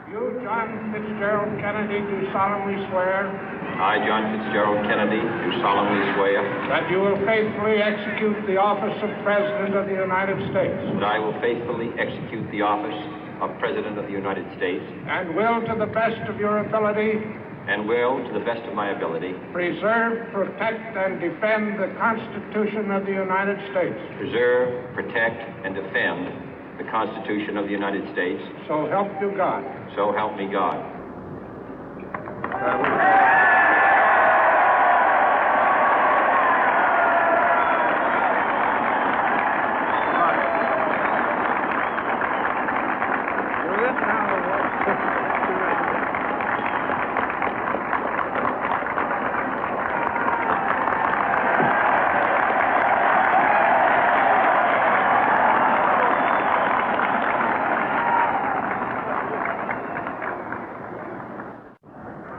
You, John Fitzgerald Kennedy, do solemnly swear I, John Fitzgerald Kennedy, do solemnly swear that you will faithfully execute the office of President of the United States that I will faithfully execute the office of President of the United States and will, to the best of your ability, and will, to the best of my ability, preserve, protect, and defend the Constitution of the United States. preserve, protect, and defend the Constitution of the United States. So help you God. So help me God.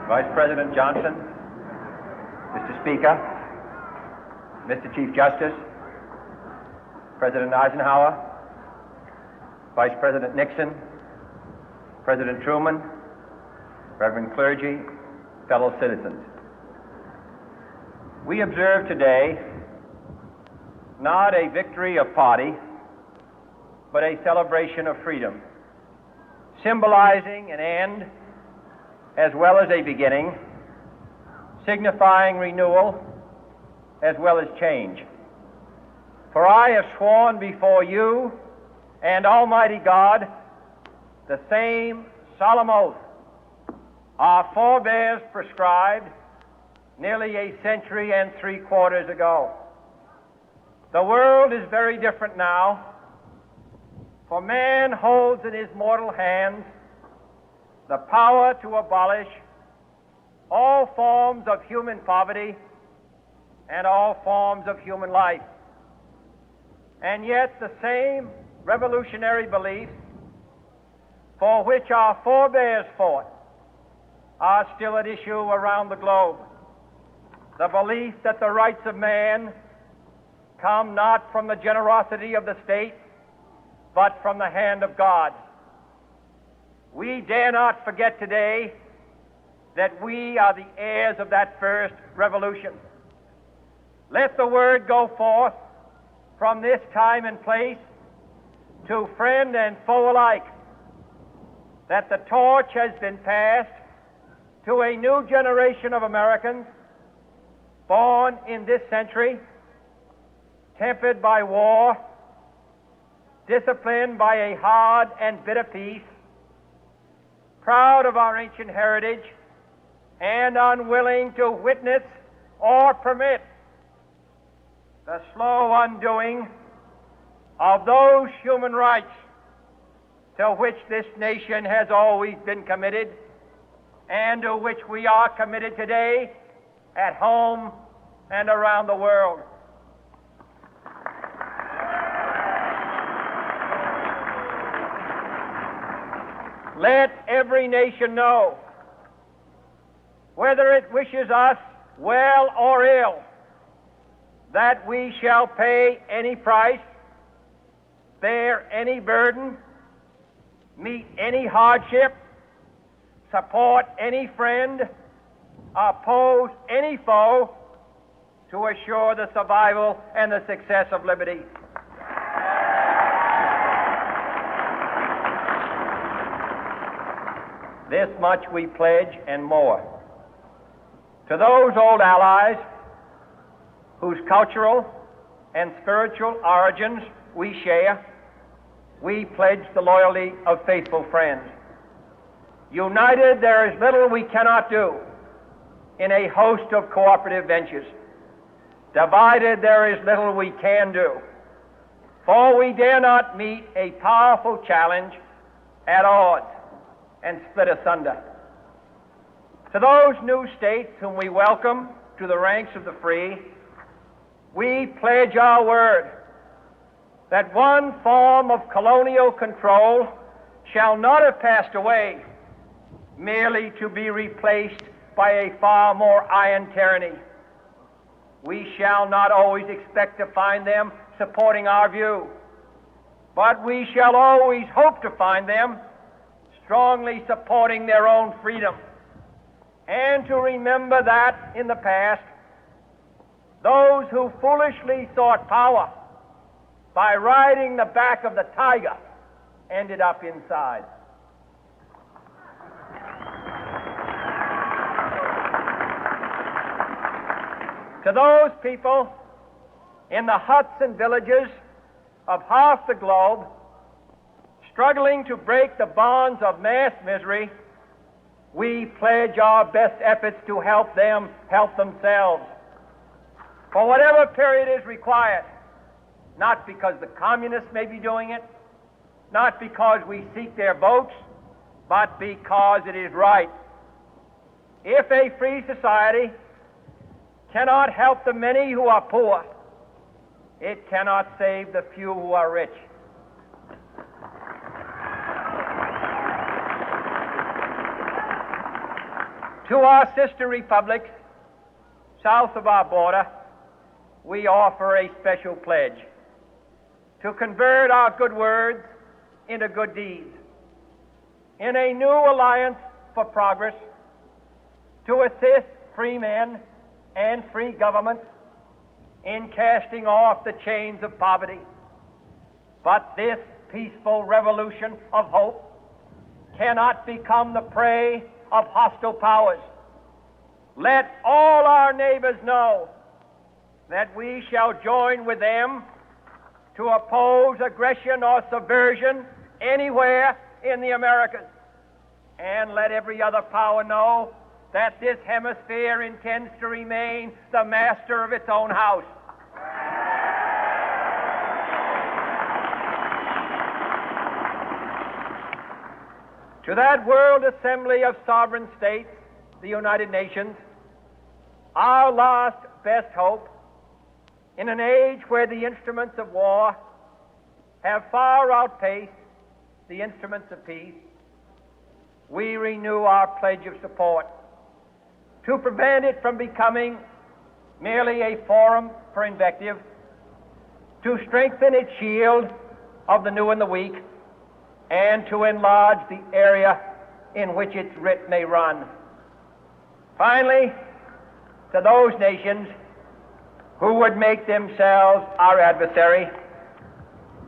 Vice President Johnson, Mr. Speaker, Mr. Chief Justice, President Eisenhower, Vice President Nixon, President Truman, Reverend clergy, fellow citizens. We observe today not a victory of party, but a celebration of freedom, symbolizing an end as well as a beginning, signifying renewal as well as change. For I have sworn before you and Almighty God the same solemn oath our forebears prescribed nearly a century and 3/4 ago. The world is very different now, for man holds in his mortal hands the power to abolish all forms of human poverty and all forms of human life. And yet the same revolutionary beliefs for which our forebears fought are still at issue around the globe. The belief that the rights of man come not from the generosity of the state, but from the hand of God. We dare not forget today that we are the heirs of that first revolution. Let the word go forth from this time and place to friend and foe alike that the torch has been passed to a new generation of Americans born in this century, tempered by war, disciplined by a hard and bitter peace, proud of our ancient heritage, and unwilling to witness or permit the slow undoing of those human rights to which this nation has always been committed and to which we are committed today at home and around the world. Let every nation know, whether it wishes us well or ill, that we shall pay any price, bear any burden, meet any hardship, support any friend, oppose any foe to assure the survival and the success of liberty. This much we pledge and more. To those old allies whose cultural and spiritual origins we share, we pledge the loyalty of faithful friends. United, there is little we cannot do in a host of cooperative ventures. Divided, there is little we can do, for we dare not meet a powerful challenge at odds and split asunder. To those new states whom we welcome to the ranks of the free, we pledge our word that one form of colonial control shall not have passed away, merely to be replaced by a far more iron tyranny. We shall not always expect to find them supporting our view, but we shall always hope to find them strongly supporting their own freedom, and to remember that in the past, those who foolishly sought power by riding the back of the tiger ended up inside. To those people in the huts and villages of half the globe struggling to break the bonds of mass misery, we pledge our best efforts to help them help themselves for whatever period is required, not because the communists may be doing it, not because we seek their votes, but because it is right. If a free society cannot help the many who are poor, it cannot save the few who are rich. To our sister republics south of our border, we offer a special pledge to convert our good words into good deeds, in a new alliance for progress, to assist free men and free governments in casting off the chains of poverty. But this peaceful revolution of hope cannot become the prey of hostile powers. Let all our neighbors know that we shall join with them to oppose aggression or subversion anywhere in the Americas. And let every other power know that this hemisphere intends to remain the master of its own house. To that World Assembly of Sovereign States, the United Nations, our last best hope, in an age where the instruments of war have far outpaced the instruments of peace, we renew our pledge of support to prevent it from becoming merely a forum for invective, to strengthen its shield of the new and the weak, and to enlarge the area in which its writ may run. Finally, to those nations who would make themselves our adversary,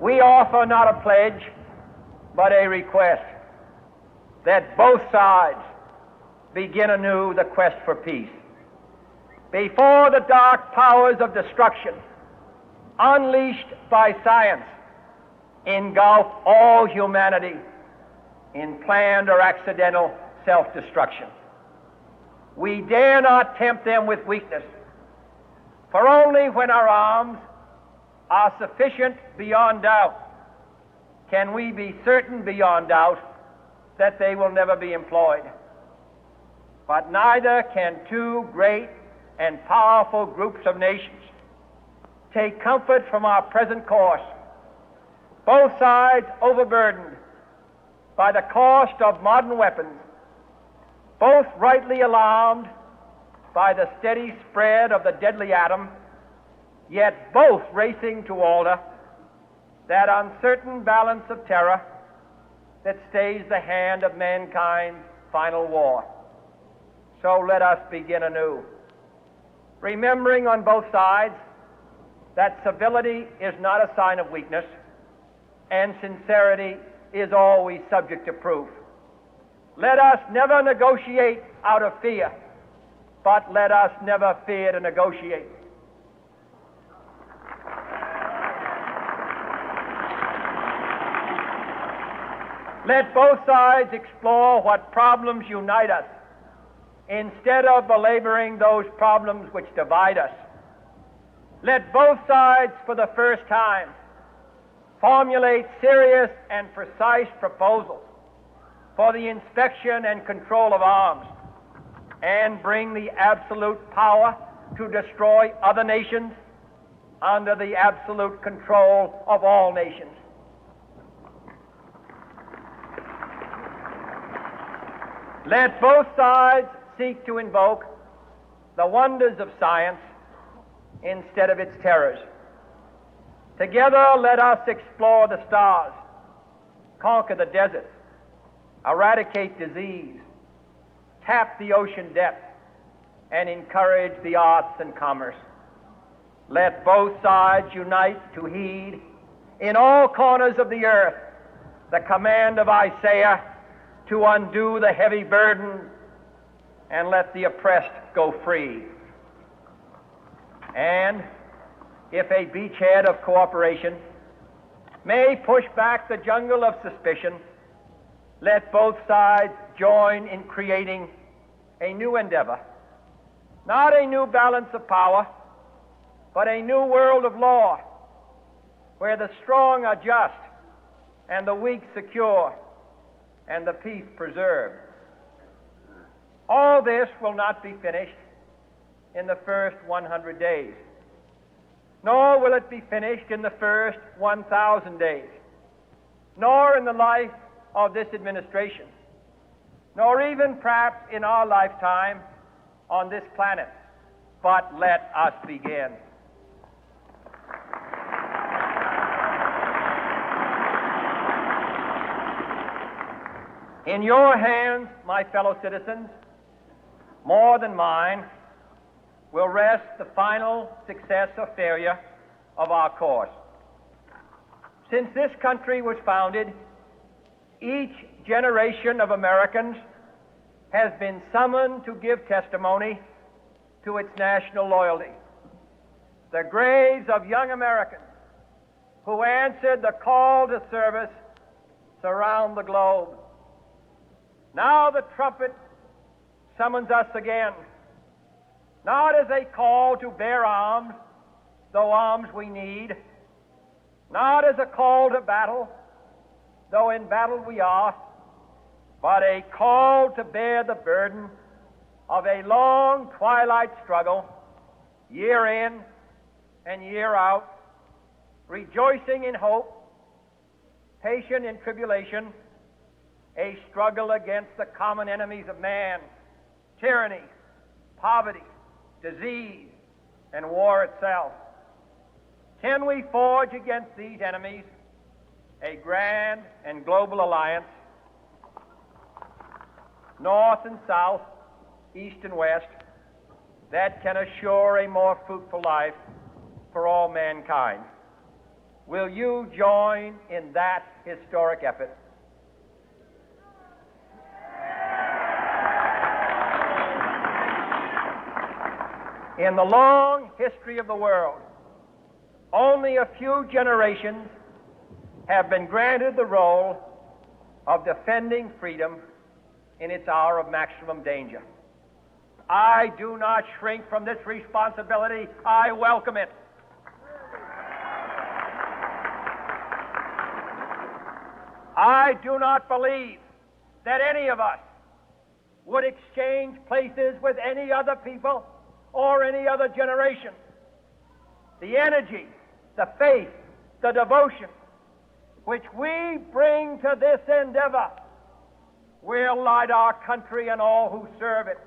we offer not a pledge, but a request that both sides begin anew the quest for peace. Before the dark powers of destruction, unleashed by science, engulf all humanity in planned or accidental self-destruction, we dare not tempt them with weakness, for only when our arms are sufficient beyond doubt can we be certain beyond doubt that they will never be employed. But neither can two great and powerful groups of nations take comfort from our present course, both sides overburdened by the cost of modern weapons, both rightly alarmed by the steady spread of the deadly atom, yet both racing to alter that uncertain balance of terror that stays the hand of mankind's final war. So let us begin anew, remembering on both sides that civility is not a sign of weakness, and sincerity is always subject to proof. Let us never negotiate out of fear, but let us never fear to negotiate. Let both sides explore what problems unite us, instead of belaboring those problems which divide us. Let both sides, for the first time, formulate serious and precise proposals for the inspection and control of arms, and bring the absolute power to destroy other nations under the absolute control of all nations. Let both sides seek to invoke the wonders of science instead of its terrors. Together, let us explore the stars, conquer the deserts, eradicate disease, tap the ocean depth, and encourage the arts and commerce. Let both sides unite to heed in all corners of the earth the command of Isaiah to undo the heavy burden and let the oppressed go free. And if a beachhead of cooperation may push back the jungle of suspicion, let both sides join in creating a new endeavor, not a new balance of power, but a new world of law, where the strong are just and the weak secure and the peace preserved. All this will not be finished in the first 100 days, nor will it be finished in the first 1,000 days, nor in the life of this administration, nor even perhaps in our lifetime on this planet. But let us begin. In your hands, my fellow citizens, more than mine, will rest the final success or failure of our course. Since this country was founded, each generation of Americans has been summoned to give testimony to its national loyalty. The graves of young Americans who answered the call to service surround the globe. Now the trumpet summons us again, not as a call to bear arms, though arms we need, not as a call to battle, though in battle we are, but a call to bear the burden of a long twilight struggle, year in and year out, rejoicing in hope, patient in tribulation, a struggle against the common enemies of man, tyranny, poverty, disease, and war itself. Can we forge against these enemies a grand and global alliance, north and south, east and west, that can assure a more fruitful life for all mankind? Will you join in that historic effort? In the long history of the world, only a few generations have been granted the role of defending freedom in its hour of maximum danger. I do not shrink from this responsibility. I welcome it. I do not believe that any of us would exchange places with any other people or any other generation. The energy, the faith, the devotion which we bring to this endeavor will light our country and all who serve it.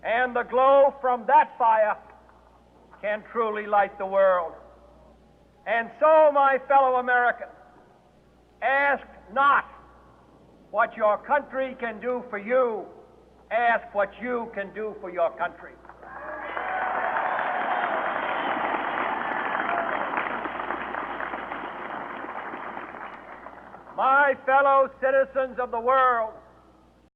And the glow from that fire can truly light the world. And so, my fellow Americans, ask not what your country can do for you. Ask what you can do for your country. My fellow citizens of the world,